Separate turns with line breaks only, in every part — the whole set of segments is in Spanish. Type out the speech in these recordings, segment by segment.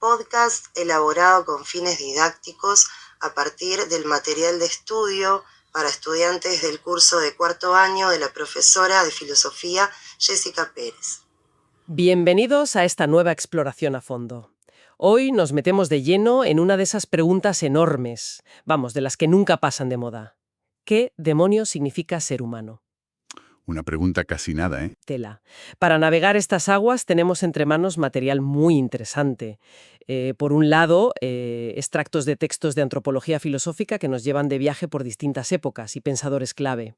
podcast elaborado con fines didácticos a partir del material de estudio para estudiantes del curso de cuarto año de la profesora de filosofía Jessica Pérez.
Bienvenidos a esta nueva exploración a fondo. Hoy nos metemos de lleno en una de esas preguntas enormes, vamos, de las que nunca pasan de moda. ¿Qué demonios significa ser humano?
Una pregunta casi nada, ¿eh?
Tela. Para navegar estas aguas tenemos entre manos material muy interesante. Por un lado, extractos de textos de antropología filosófica que nos llevan de viaje por distintas épocas y pensadores clave.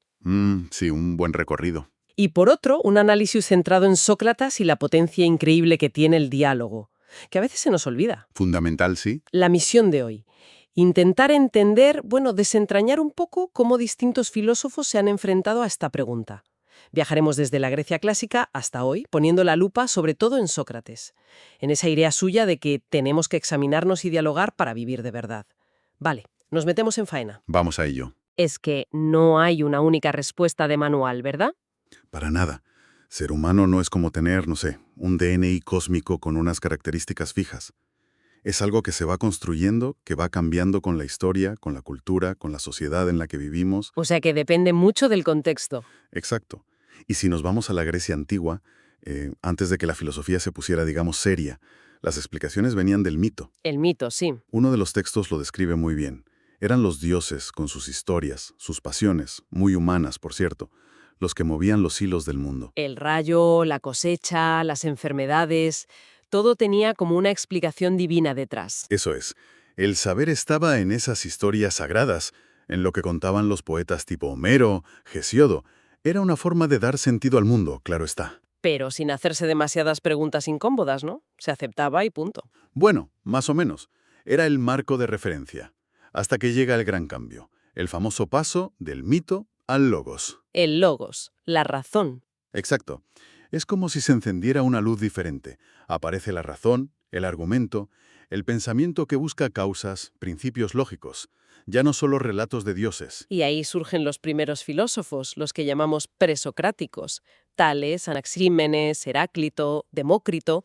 Sí, un buen recorrido.
Y por otro, un análisis centrado en Sócrates y la potencia increíble que tiene el diálogo, que a veces se nos olvida.
Fundamental, sí.
La misión de hoy: intentar entender, desentrañar un poco cómo distintos filósofos se han enfrentado a esta pregunta. Viajaremos desde la Grecia clásica hasta hoy, poniendo la lupa sobre todo en Sócrates, en esa idea suya de que tenemos que examinarnos y dialogar para vivir de verdad. Vale, nos metemos en faena.
Vamos a ello.
Es que no hay una única respuesta de manual, ¿verdad?
Para nada. Ser humano no es como tener, no sé, un DNI cósmico con unas características fijas. Es algo que se va construyendo, que va cambiando con la historia, con la cultura, con la sociedad en la que vivimos.
O sea que depende mucho del contexto.
Exacto. Y si nos vamos a la Grecia antigua, antes de que la filosofía se pusiera, digamos, seria, las explicaciones venían del mito.
El mito, sí.
Uno de los textos lo describe muy bien. Eran los dioses, con sus historias, sus pasiones, muy humanas, por cierto, los que movían los hilos del mundo.
El rayo, la cosecha, las enfermedades, todo tenía como una explicación divina detrás.
Eso es. El saber estaba en esas historias sagradas, en lo que contaban los poetas tipo Homero, Hesíodo. Era una forma de dar sentido al mundo, claro está.
Pero sin hacerse demasiadas preguntas incómodas, ¿no? Se aceptaba y punto.
Bueno, más o menos. Era el marco de referencia. Hasta que llega el gran cambio. El famoso paso del mito al logos.
El logos, la razón.
Exacto. Es como si se encendiera una luz diferente. Aparece la razón, el argumento, el pensamiento que busca causas, principios lógicos. Ya no solo relatos de dioses.
Y ahí surgen los primeros filósofos, los que llamamos presocráticos. Tales, Anaxímenes, Heráclito, Demócrito.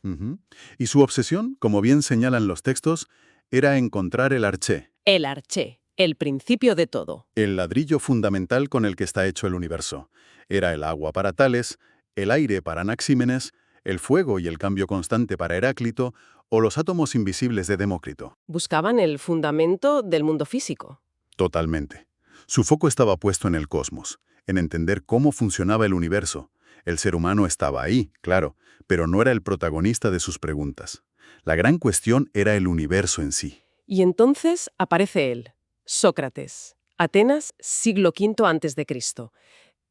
Y su obsesión, como bien señalan los textos, era encontrar el arché.
El arché, el principio de todo.
El ladrillo fundamental con el que está hecho el universo. Era el agua para Tales, el aire para Anaxímenes, el fuego y el cambio constante para Heráclito, o los átomos invisibles de Demócrito.
Buscaban el fundamento del mundo físico.
Totalmente. Su foco estaba puesto en el cosmos, en entender cómo funcionaba el universo. El ser humano estaba ahí, claro, pero no era el protagonista de sus preguntas. La gran cuestión era el universo en sí.
Y entonces aparece él, Sócrates, Atenas, siglo V a.C.,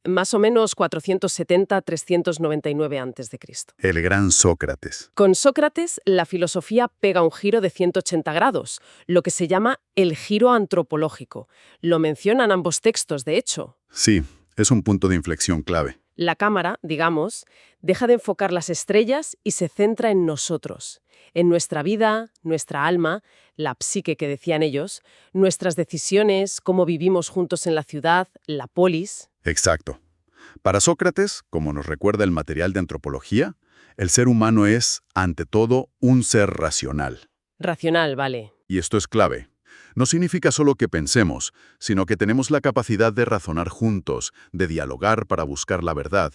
más o menos 470-399 a.C.
El gran Sócrates.
Con Sócrates, la filosofía pega un giro de 180 grados, lo que se llama el giro antropológico. Lo mencionan ambos textos, de hecho.
Sí, es un punto de inflexión clave.
La cámara, digamos, deja de enfocar las estrellas y se centra en nosotros, en nuestra vida, nuestra alma, la psique que decían ellos, nuestras decisiones, cómo vivimos juntos en la ciudad, la polis.
Exacto. Para Sócrates, como nos recuerda el material de antropología, el ser humano es, ante todo, un ser racional.
Racional, vale.
Y esto es clave. No significa solo que pensemos, sino que tenemos la capacidad de razonar juntos, de dialogar para buscar la verdad,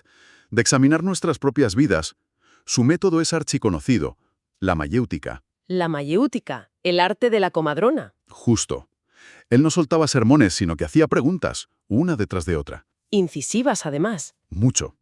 de examinar nuestras propias vidas. Su método es archiconocido, la mayéutica.
La mayéutica, el arte de la comadrona.
Justo. Él no soltaba sermones, sino que hacía preguntas, una detrás de otra.
Incisivas, además.
Mucho.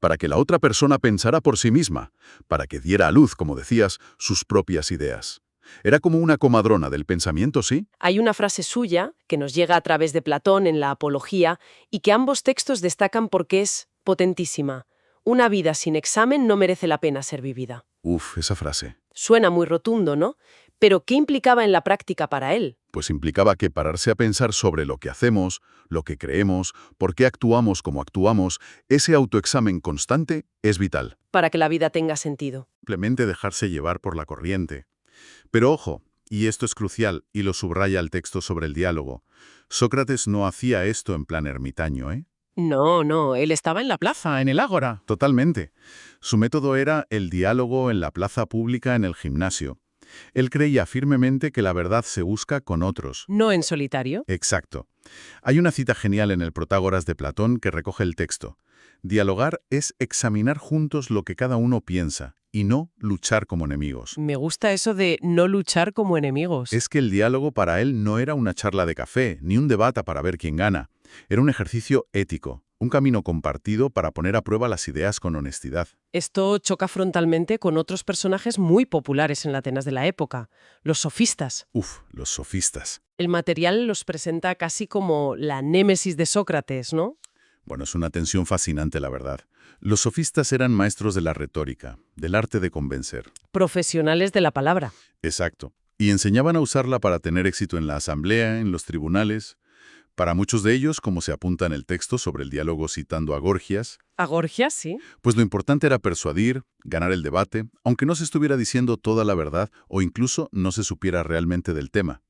Para que la otra persona pensara por sí misma, para que diera a luz, como decías, sus propias ideas. Era como una comadrona del pensamiento, ¿sí?
Hay una frase suya que nos llega a través de Platón en la Apología y que ambos textos destacan porque es potentísima. Una vida sin examen no merece la pena ser vivida.
Uf, esa frase.
Suena muy rotundo, ¿no? Pero ¿qué implicaba en la práctica para él?
Pues implicaba que pararse a pensar sobre lo que hacemos, lo que creemos, por qué actuamos como actuamos, ese autoexamen constante es vital.
Para que la vida tenga sentido.
Simplemente dejarse llevar por la corriente. Pero ojo, y esto es crucial, y lo subraya el texto sobre el diálogo, Sócrates no hacía esto en plan ermitaño, ¿eh?
No, él estaba en la plaza, en el ágora.
Totalmente. Su método era el diálogo en la plaza pública, en el gimnasio. Él creía firmemente que la verdad se busca con otros.
No en solitario.
Exacto. Hay una cita genial en el Protágoras de Platón que recoge el texto. Dialogar es examinar juntos lo que cada uno piensa, y no luchar como enemigos.
Me gusta eso de no luchar como enemigos.
Es que el diálogo para él no era una charla de café, ni un debate para ver quién gana. Era un ejercicio ético, un camino compartido para poner a prueba las ideas con honestidad.
Esto choca frontalmente con otros personajes muy populares en la Atenas de la época, los sofistas.
Los sofistas.
El material los presenta casi como la némesis de Sócrates, ¿no?
Bueno, es una tensión fascinante, la verdad. Los sofistas eran maestros de la retórica, del arte de convencer.
Profesionales de la palabra.
Exacto. Y enseñaban a usarla para tener éxito en la asamblea, en los tribunales. Para muchos de ellos, como se apunta en el texto sobre el diálogo citando a Gorgias,
A Gorgias, sí.
pues lo importante era persuadir, ganar el debate, aunque no se estuviera diciendo toda la verdad o incluso no se supiera realmente del tema.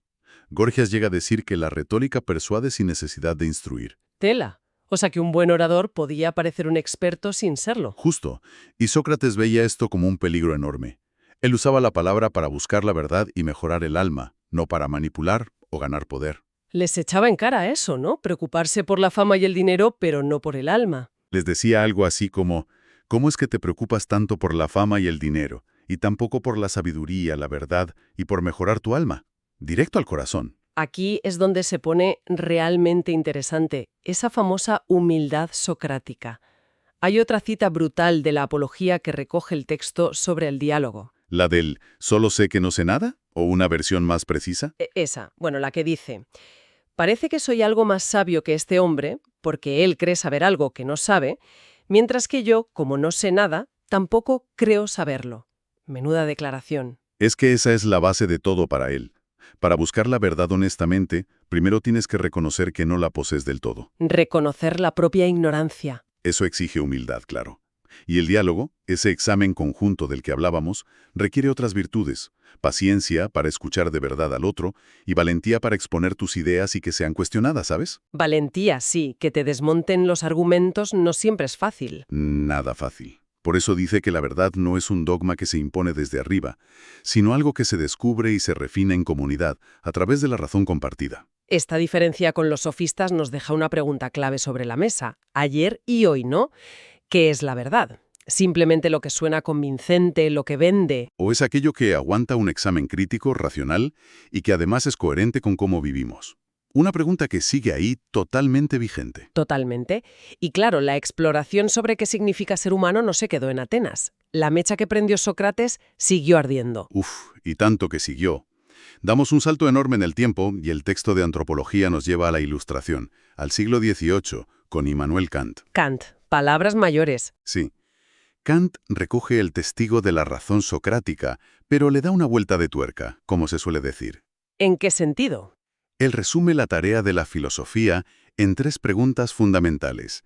Gorgias llega a decir que la retórica persuade sin necesidad de instruir.
Tela. O sea que un buen orador podía parecer un experto sin serlo.
Justo. Y Sócrates veía esto como un peligro enorme. Él usaba la palabra para buscar la verdad y mejorar el alma, no para manipular o ganar poder.
Les echaba en cara eso, ¿no? Preocuparse por la fama y el dinero, pero no por el alma.
Les decía algo así como, ¿cómo es que te preocupas tanto por la fama y el dinero, y tampoco por la sabiduría, la verdad, y por mejorar tu alma? Directo al corazón.
Aquí es donde se pone realmente interesante, esa famosa humildad socrática. Hay otra cita brutal de la Apología que recoge el texto sobre el diálogo.
¿La del «solo sé que no sé nada»? ¿O una versión más precisa?
Esa, bueno, la que dice: parece que soy algo más sabio que este hombre, porque él cree saber algo que no sabe, mientras que yo, como no sé nada, tampoco creo saberlo. Menuda declaración.
Es que esa es la base de todo para él. Para buscar la verdad honestamente, primero tienes que reconocer que no la posees del todo.
Reconocer la propia ignorancia.
Eso exige humildad, claro. Y el diálogo, ese examen conjunto del que hablábamos, requiere otras virtudes. Paciencia para escuchar de verdad al otro y valentía para exponer tus ideas y que sean cuestionadas, ¿sabes?
Valentía, sí, que te desmonten los argumentos no siempre es fácil.
Nada fácil. Por eso dice que la verdad no es un dogma que se impone desde arriba, sino algo que se descubre y se refina en comunidad, a través de la razón compartida.
Esta diferencia con los sofistas nos deja una pregunta clave sobre la mesa, ayer y hoy, ¿no? ¿Qué es la verdad? ¿Simplemente lo que suena convincente, lo que vende?
¿O es aquello que aguanta un examen crítico, racional, y que además es coherente con cómo vivimos? Una pregunta que sigue ahí totalmente vigente.
Totalmente. Y claro, la exploración sobre qué significa ser humano no se quedó en Atenas. La mecha que prendió Sócrates siguió ardiendo.
Y tanto que siguió. Damos un salto enorme en el tiempo y el texto de antropología nos lleva a la Ilustración, al siglo XVIII, con Immanuel Kant.
Kant, palabras mayores.
Sí. Kant recoge el testigo de la razón socrática, pero le da una vuelta de tuerca, como se suele decir.
¿En qué sentido?
Él resume la tarea de la filosofía en 3 preguntas fundamentales.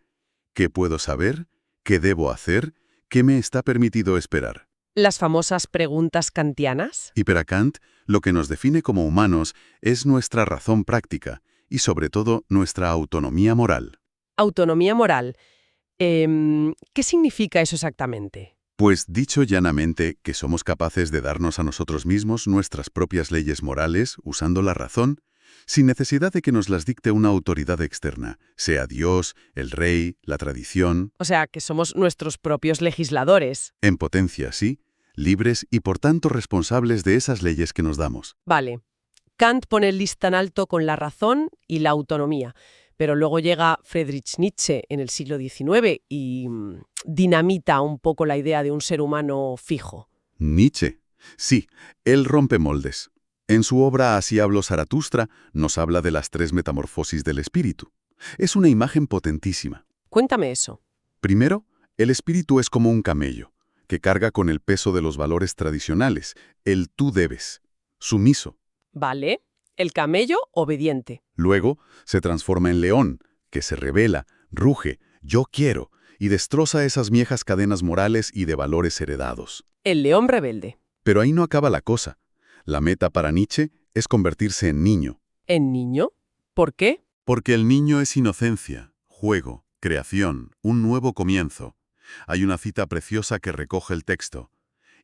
¿Qué puedo saber? ¿Qué debo hacer? ¿Qué me está permitido esperar?
Las famosas preguntas kantianas.
Y para Kant, lo que nos define como humanos es nuestra razón práctica y, sobre todo, nuestra autonomía moral.
Autonomía moral. ¿Qué significa eso exactamente?
Pues, dicho llanamente, que somos capaces de darnos a nosotros mismos nuestras propias leyes morales usando la razón, sin necesidad de que nos las dicte una autoridad externa, sea Dios, el rey, la tradición.
O sea, que somos nuestros propios legisladores.
En potencia, sí, libres y por tanto responsables de esas leyes que nos damos.
Vale. Kant pone el listón alto con la razón y la autonomía, pero luego llega Friedrich Nietzsche en el siglo XIX y dinamita un poco la idea de un ser humano fijo.
Nietzsche. Sí, él rompe moldes. En su obra Así habló Zaratustra nos habla de las 3 metamorfosis del espíritu. Es una imagen potentísima.
Cuéntame eso.
Primero, el espíritu es como un camello, que carga con el peso de los valores tradicionales, el tú debes, sumiso.
Vale. El camello, obediente.
Luego, se transforma en león, que se rebela, ruge, yo quiero, y destroza esas viejas cadenas morales y de valores heredados.
El león rebelde.
Pero ahí no acaba la cosa. La meta para Nietzsche es convertirse en niño.
¿En niño? ¿Por qué?
Porque el niño es inocencia, juego, creación, un nuevo comienzo. Hay una cita preciosa que recoge el texto.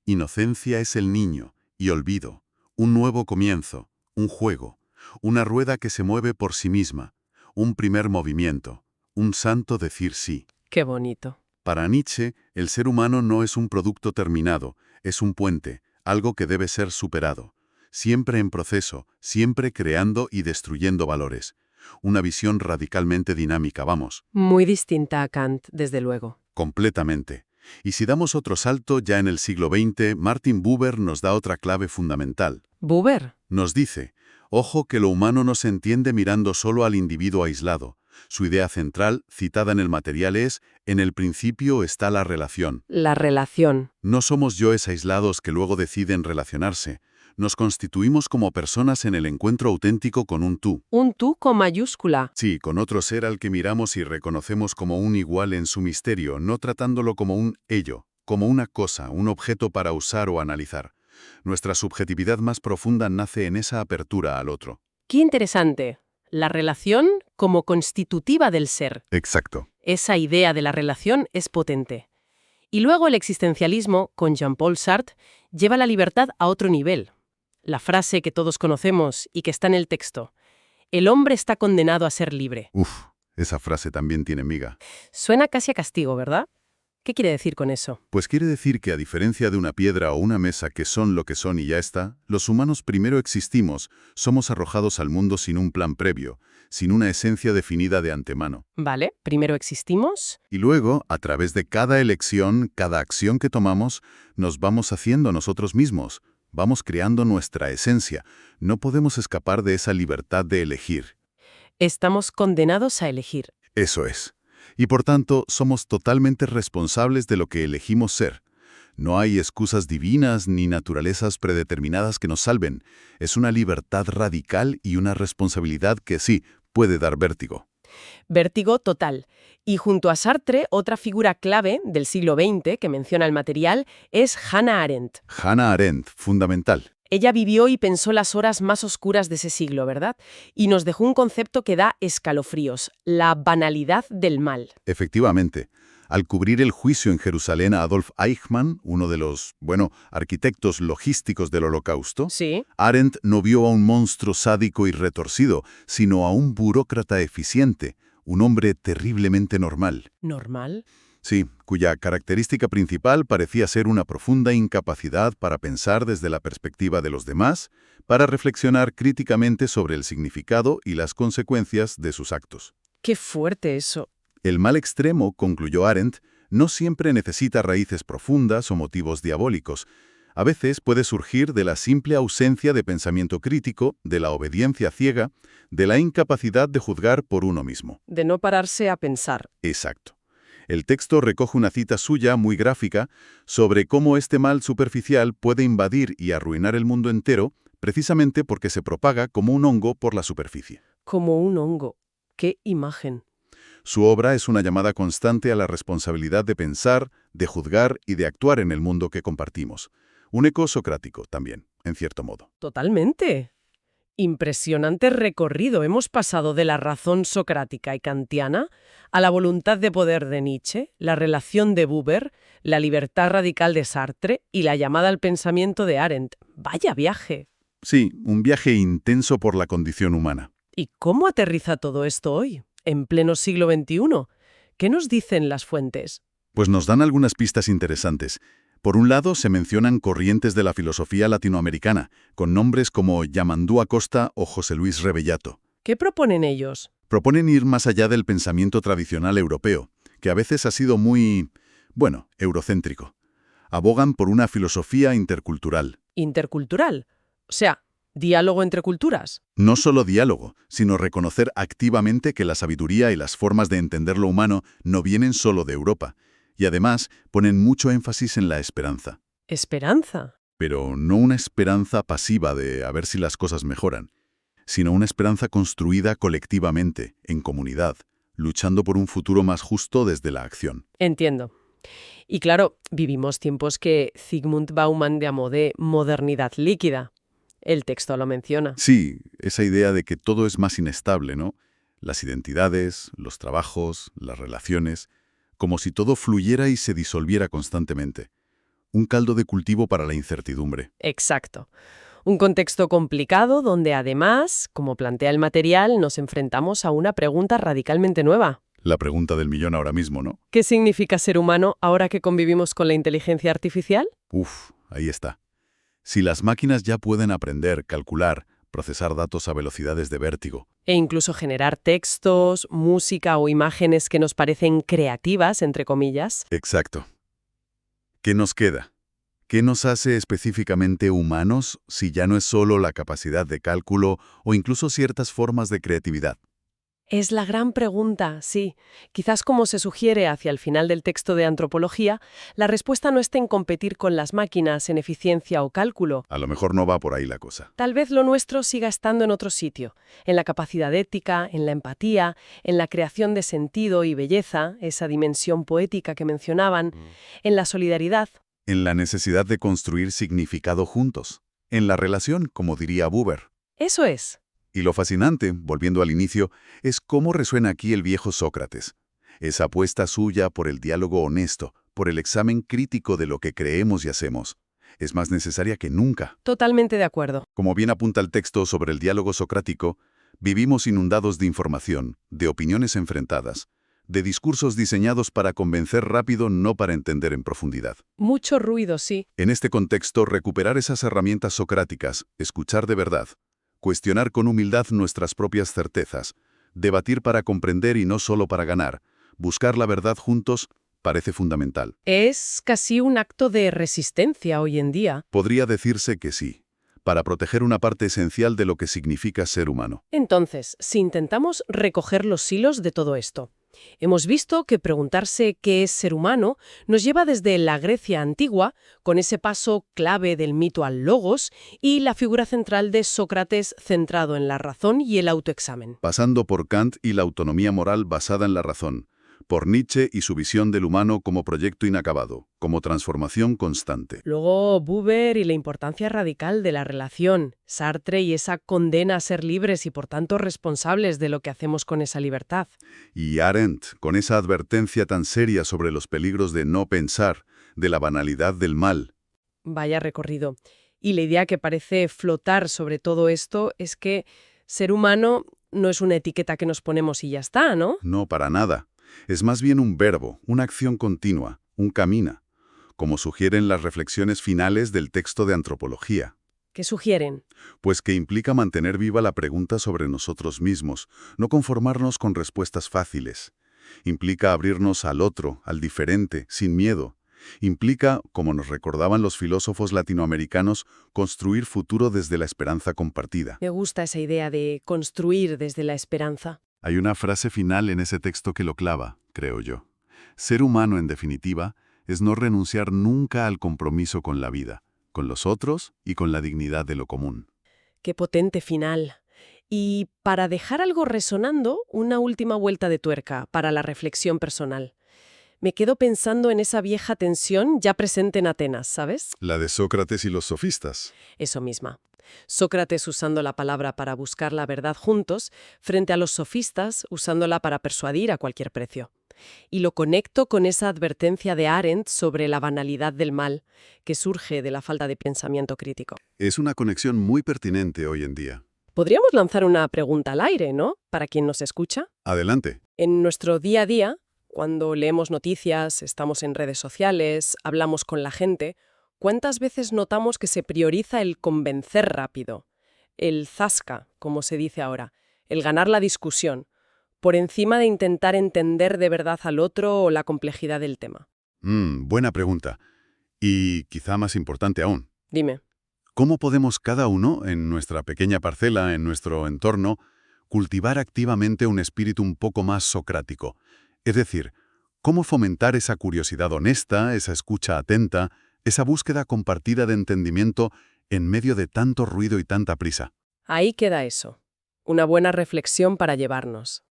Inocencia es el niño, y olvido, Un nuevo comienzo, un juego, una rueda que se mueve por sí misma, un primer movimiento, un santo decir sí.
Qué bonito.
Para Nietzsche, el ser humano no es un producto terminado, es un puente, algo que debe ser superado. Siempre en proceso, siempre creando y destruyendo valores. Una visión radicalmente dinámica, vamos.
Muy distinta a Kant, desde luego.
Completamente. Y si damos otro salto, ya en el siglo XX, Martin Buber nos da otra clave fundamental.
Buber.
Nos dice, ojo que lo humano no se entiende mirando solo al individuo aislado. Su idea central, citada en el material, es, en el principio está la relación.
La relación.
No somos yoes aislados que luego deciden relacionarse. Nos constituimos como personas en el encuentro auténtico con un tú.
Un tú con mayúscula.
Sí, con otro ser al que miramos y reconocemos como un igual en su misterio, no tratándolo como un ello, como una cosa, un objeto para usar o analizar. Nuestra subjetividad más profunda nace en esa apertura al otro.
Qué interesante. La relación como constitutiva del ser.
Exacto.
Esa idea de la relación es potente. Y luego el existencialismo, con Jean-Paul Sartre, lleva la libertad a otro nivel. La frase que todos conocemos y que está en el texto. El hombre está condenado a ser libre.
Uf, esa frase también tiene miga.
Suena casi a castigo, ¿verdad? ¿Qué quiere decir con eso?
Pues quiere decir que a diferencia de una piedra o una mesa que son lo que son y ya está, los humanos primero existimos, somos arrojados al mundo sin un plan previo, sin una esencia definida de antemano.
Vale, primero existimos.
Y luego, a través de cada elección, cada acción que tomamos, nos vamos haciendo nosotros mismos, vamos creando nuestra esencia. No podemos escapar de esa libertad de elegir.
Estamos condenados a elegir.
Eso es. Y por tanto, somos totalmente responsables de lo que elegimos ser. No hay excusas divinas ni naturalezas predeterminadas que nos salven. Es una libertad radical y una responsabilidad que sí, puede dar vértigo.
Vértigo total. Y junto a Sartre, otra figura clave del siglo XX que menciona el material es Hannah Arendt.
Hannah Arendt, fundamental.
Ella vivió y pensó las horas más oscuras de ese siglo, ¿verdad? Y nos dejó un concepto que da escalofríos, la banalidad del mal.
Efectivamente. Al cubrir el juicio en Jerusalén a Adolf Eichmann, uno de los, arquitectos logísticos del Holocausto,
Sí.
Arendt no vio a un monstruo sádico y retorcido, sino a un burócrata eficiente, un hombre terriblemente normal.
¿Normal?
Sí, cuya característica principal parecía ser una profunda incapacidad para pensar desde la perspectiva de los demás, para reflexionar críticamente sobre el significado y las consecuencias de sus actos.
Qué fuerte eso.
El mal extremo, concluyó Arendt, no siempre necesita raíces profundas o motivos diabólicos. A veces puede surgir de la simple ausencia de pensamiento crítico, de la obediencia ciega, de la incapacidad de juzgar por uno mismo.
De no pararse a pensar.
Exacto. El texto recoge una cita suya muy gráfica sobre cómo este mal superficial puede invadir y arruinar el mundo entero precisamente porque se propaga como un hongo por la superficie.
Como un hongo. ¡Qué imagen!
Su obra es una llamada constante a la responsabilidad de pensar, de juzgar y de actuar en el mundo que compartimos. Un eco socrático también, en cierto modo.
Totalmente. Impresionante recorrido. Hemos pasado de la razón socrática y kantiana a la voluntad de poder de Nietzsche, la relación de Buber, la libertad radical de Sartre y la llamada al pensamiento de Arendt. ¡Vaya viaje!
Sí, un viaje intenso por la condición humana.
¿Y cómo aterriza todo esto hoy, en pleno siglo XXI? ¿Qué nos dicen las fuentes?
Pues nos dan algunas pistas interesantes. Por un lado, se mencionan corrientes de la filosofía latinoamericana, con nombres como Yamandú Acosta o José Luis Rebellato.
¿Qué proponen ellos?
Proponen ir más allá del pensamiento tradicional europeo, que a veces ha sido muy, eurocéntrico. Abogan por una filosofía intercultural.
¿Intercultural? O sea, ¿diálogo entre culturas?
No solo diálogo, sino reconocer activamente que la sabiduría y las formas de entender lo humano no vienen solo de Europa. Y además ponen mucho énfasis en la esperanza.
¿Esperanza?
Pero no una esperanza pasiva de a ver si las cosas mejoran, sino una esperanza construida colectivamente, en comunidad, luchando por un futuro más justo desde la acción.
Entiendo. Y claro, vivimos tiempos que Zygmunt Bauman llamó de modernidad líquida. El texto lo menciona.
Sí, esa idea de que todo es más inestable, ¿no? Las identidades, los trabajos, las relaciones, como si todo fluyera y se disolviera constantemente. Un caldo de cultivo para la incertidumbre.
Exacto. Un contexto complicado donde además, como plantea el material, nos enfrentamos a una pregunta radicalmente nueva.
La pregunta del millón ahora mismo, ¿no?
¿Qué significa ser humano ahora que convivimos con la inteligencia artificial?
Uf, ahí está. Si las máquinas ya pueden aprender, calcular, procesar datos a velocidades de vértigo.
E incluso generar textos, música o imágenes que nos parecen creativas, entre comillas.
Exacto. ¿Qué nos queda? ¿Qué nos hace específicamente humanos si ya no es solo la capacidad de cálculo o incluso ciertas formas de creatividad?
Es la gran pregunta, sí. Quizás como se sugiere hacia el final del texto de antropología, la respuesta no esté en competir con las máquinas en eficiencia o cálculo.
A lo mejor no va por ahí la cosa.
Tal vez lo nuestro siga estando en otro sitio, en la capacidad ética, en la empatía, en la creación de sentido y belleza, esa dimensión poética que mencionaban, en la solidaridad.
En la necesidad de construir significado juntos. En la relación, como diría Buber.
Eso es.
Y lo fascinante, volviendo al inicio, es cómo resuena aquí el viejo Sócrates. Esa apuesta suya por el diálogo honesto, por el examen crítico de lo que creemos y hacemos. Es más necesaria que nunca.
Totalmente de acuerdo.
Como bien apunta el texto sobre el diálogo socrático, vivimos inundados de información, de opiniones enfrentadas, de discursos diseñados para convencer rápido, no para entender en profundidad.
Mucho ruido, sí.
En este contexto, recuperar esas herramientas socráticas, escuchar de verdad, cuestionar con humildad nuestras propias certezas, debatir para comprender y no solo para ganar, buscar la verdad juntos, parece fundamental.
Es casi un acto de resistencia hoy en día.
Podría decirse que sí, para proteger una parte esencial de lo que significa ser humano.
Entonces, si intentamos recoger los hilos de todo esto, hemos visto que preguntarse qué es ser humano nos lleva desde la Grecia antigua, con ese paso clave del mito al logos, y la figura central de Sócrates centrado en la razón y el autoexamen.
Pasando por Kant y la autonomía moral basada en la razón, por Nietzsche y su visión del humano como proyecto inacabado, como transformación constante.
Luego Buber y la importancia radical de la relación, Sartre y esa condena a ser libres y por tanto responsables de lo que hacemos con esa libertad.
Y Arendt, con esa advertencia tan seria sobre los peligros de no pensar, de la banalidad del mal.
Vaya recorrido. Y la idea que parece flotar sobre todo esto es que ser humano no es una etiqueta que nos ponemos y ya está, ¿no?
No, para nada. Es más bien un verbo, una acción continua, un camino, como sugieren las reflexiones finales del texto de antropología.
¿Qué sugieren?
Pues que implica mantener viva la pregunta sobre nosotros mismos, no conformarnos con respuestas fáciles. Implica abrirnos al otro, al diferente, sin miedo. Implica, como nos recordaban los filósofos latinoamericanos, construir futuro desde la esperanza compartida.
Me gusta esa idea de construir desde la esperanza.
Hay una frase final en ese texto que lo clava, creo yo. Ser humano, en definitiva, es no renunciar nunca al compromiso con la vida, con los otros y con la dignidad de lo común.
Qué potente final. Y para dejar algo resonando, una última vuelta de tuerca para la reflexión personal. Me quedo pensando en esa vieja tensión ya presente en Atenas, ¿sabes?
La de Sócrates y los sofistas.
Eso misma. Sócrates usando la palabra para buscar la verdad juntos, frente a los sofistas usándola para persuadir a cualquier precio. Y lo conecto con esa advertencia de Arendt sobre la banalidad del mal, que surge de la falta de pensamiento crítico.
Es una conexión muy pertinente hoy en día.
Podríamos lanzar una pregunta al aire, ¿no? Para quien nos escucha.
Adelante.
En nuestro día a día, cuando leemos noticias, estamos en redes sociales, hablamos con la gente, ¿cuántas veces notamos que se prioriza el convencer rápido? El zasca, como se dice ahora, el ganar la discusión, por encima de intentar entender de verdad al otro o la complejidad del tema.
Buena pregunta. Y quizá más importante aún.
Dime.
¿Cómo podemos cada uno, en nuestra pequeña parcela, en nuestro entorno, cultivar activamente un espíritu un poco más socrático? Es decir, ¿cómo fomentar esa curiosidad honesta, esa escucha atenta, esa búsqueda compartida de entendimiento en medio de tanto ruido y tanta prisa?
Ahí queda eso. Una buena reflexión para llevarnos.